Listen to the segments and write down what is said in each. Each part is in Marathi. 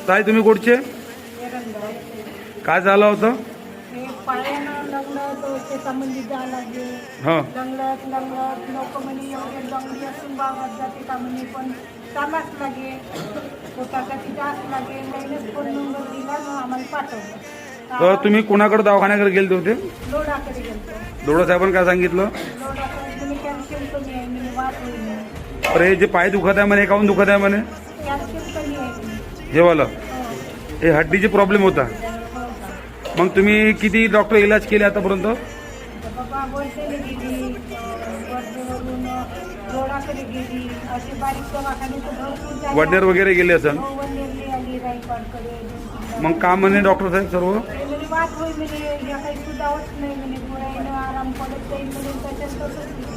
ताई तुम्ही कुठचे? काय झालं होतं? पायानं लंगडत शेतामध्ये जा लागे हां लंगडत लोक म्हणे एवढे लंगडी असून बागात जाते का म्हणे पण चालाच लागे पोटासाठी जास्त लागे महिन्यात फोन नंबर दिला ना आम्हाला पाठवलं. तर तुम्ही कोणाकडे दवाखान्याकडे गेले होते? लोडाकडे गेलो. दोडा साहेबांनी काय सांगितलं? लोडाकडे तुम्ही कॅल्शियम कमी आहे म्हणे वाट होईल म्हणे. अरे जे पाय दुखत आहे म्हणे काहून दुखत आहे म्हणे? कॅल्शियम कमी आहे म्हणे. हे वाला हो. हे हड्डीचे प्रॉब्लेम होता. हो का. मग तुम्ही किती डॉक्टर इलाज केले आतापर्यंत? बाबा वर्धेला गेली वर्धेवरून रोडाकडे गेली असे बारीक दवाखाने तर भरपूर झाले. वडनेर वगैरे गेले असेल. हो, वडनेरला आली रायपाडकडे. मग का म्हणे डॉक्टर साहेब सर्व? ते म्हणे वाट होई म्हणे या काही सुधावत नाही म्हणे गोळ्यानं आराम पडत जाईल म्हणे त्याच्यात तसंच नाही.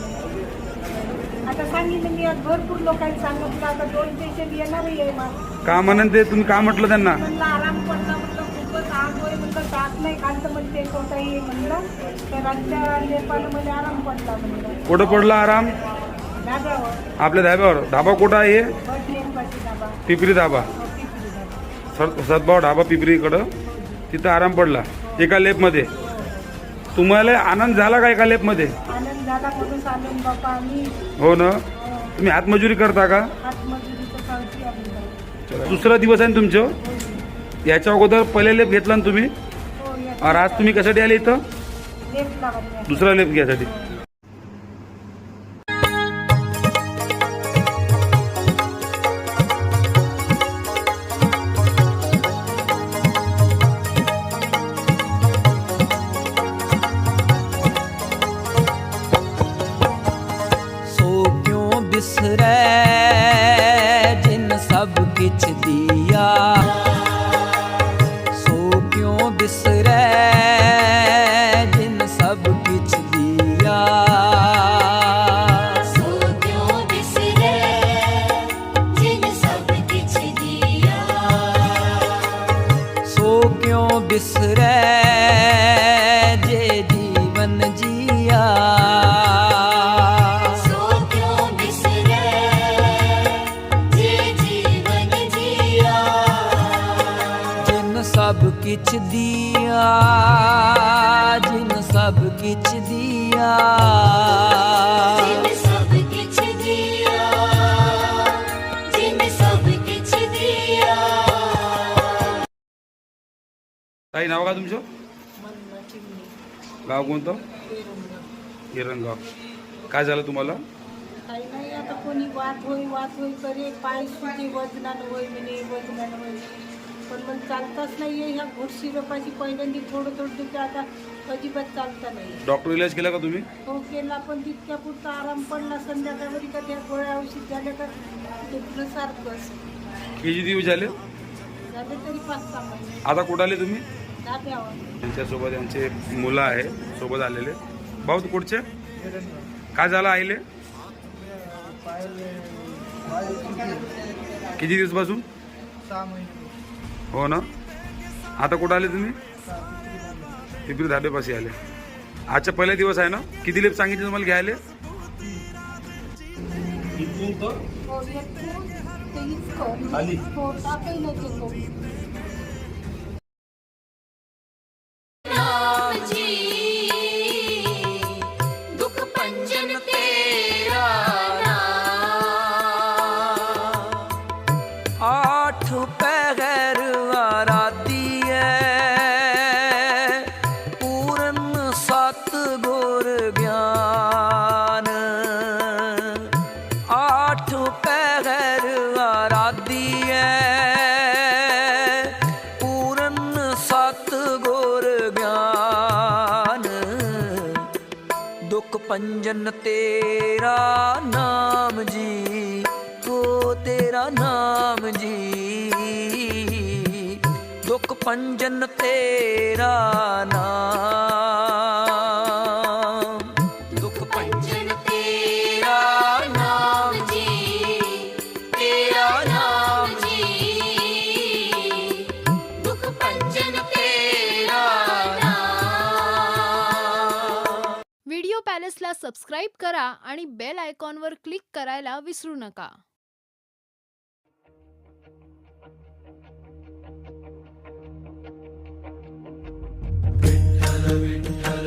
आता सांगितलं मी आज भरपूर लोकांनी सांगितलं आता 2 पेशंट येणारही आहे मग का म्हणून ते तुम्ही का म्हटलं त्यांना? म्हणलं आराम पडला म्हटलं खूपच आग होय म्हटलं जात नाही खालतं म्हणते कोणताही म्हणलं तर आजच्या लेपानं मध्ये आराम पडला म्हणलं कुठं पडला आराम? धाब्यावर आपल्या धाब्यावर. धाबा कुठं आहे? बसनेरपाशी धाबा. पिपरी धाबा. हो, पिपरी धाबा. सद्भाव ढाबा पिपरीकडं तिथं आराम पडला एका लेपमध्ये. तुम्हाला आनंद झाला का एका लेपमध्ये? आनंद झाला म्हणून आनंद बापा आम्ही हो ना. तुम्ही हातमजुरी करता का? हातमजुरीचं सावची आम्ही. दुसरा दिवस आहे ना तुमचं? याच्या अगोदर पहिले लेप घेतला ना तुम्ही? हो या और आज तुम्ही कशासाठी आले इथं? लेप लावायला. दुसरा लेप घ्यायसाठी. बिसरै जिन सब किछ दिया सो क्यों बिसरै जिन सब किछ दिया सो क्यों बिसरे जिन सब किछ दिया सो क्यों बिसरै जे जीवन जिया सब किछ दिया जिन सब किछ दिया जिन सब किछ दिया जिन सब किछ दिया. ताई नाव का तुमचं? मन्ना चिमणी. गाव कोणतं? हिरणगाव. काय झालं तुम्हाला? काही नाही आता कोणी वाट होई करे पाय सुटी वजनानं होय म्हणे वजनानं होय म्हणे पण मग चालताच नाहीये ह्या घोडशी रोपाची पहिल्यांदा थोडं दुखते आता अजिबात चालता नाही. डॉक्टर इलाज केला का तुम्ही? हो केला पण तितक्या पुरता आराम पडला संध्याकाळी का त्या गोळ्या औषध झाल्या का दुखणं सारखंच किती दिवस झाले? झाले तरी 5-6 महिने. आता कुठं आले तुम्ही? धाब्यावर. त्यांच्यासोबत यांचे मुलं आहे सोबत आलेले. भाऊ तू कुठचे? काय झालं आईले? किती दिवसापासून? 6 महिने. हो ना. आता कुठं आले तुम्ही? पिपरी धाब्यापाशी आले. आजचा पहिला दिवस आहे ना. किती लेप सांगितले तुम्हाला घ्यायला? हो येतो ते इतकं हो टाकाय नको. नाम जी दुख पंजन तेरा नाम. 8 पहर आराधी है पूर्ण सतगुर ज्ञान 8 पहर आराधी है पूर्ण सतगुर ज्ञान दुख पंजन तेरा नाम जी हो तेरा नाम जी दुख पंजन तेरा नाम दुख पंजन तेरा नाम जी तेरा नाम जी दुख पंजन तेरा नाम. व्हिडिओ पॅलेसला सबस्क्राईब करा आणि बेल आयकॉनवर क्लिक करायला विसरू नका. विठ्ठल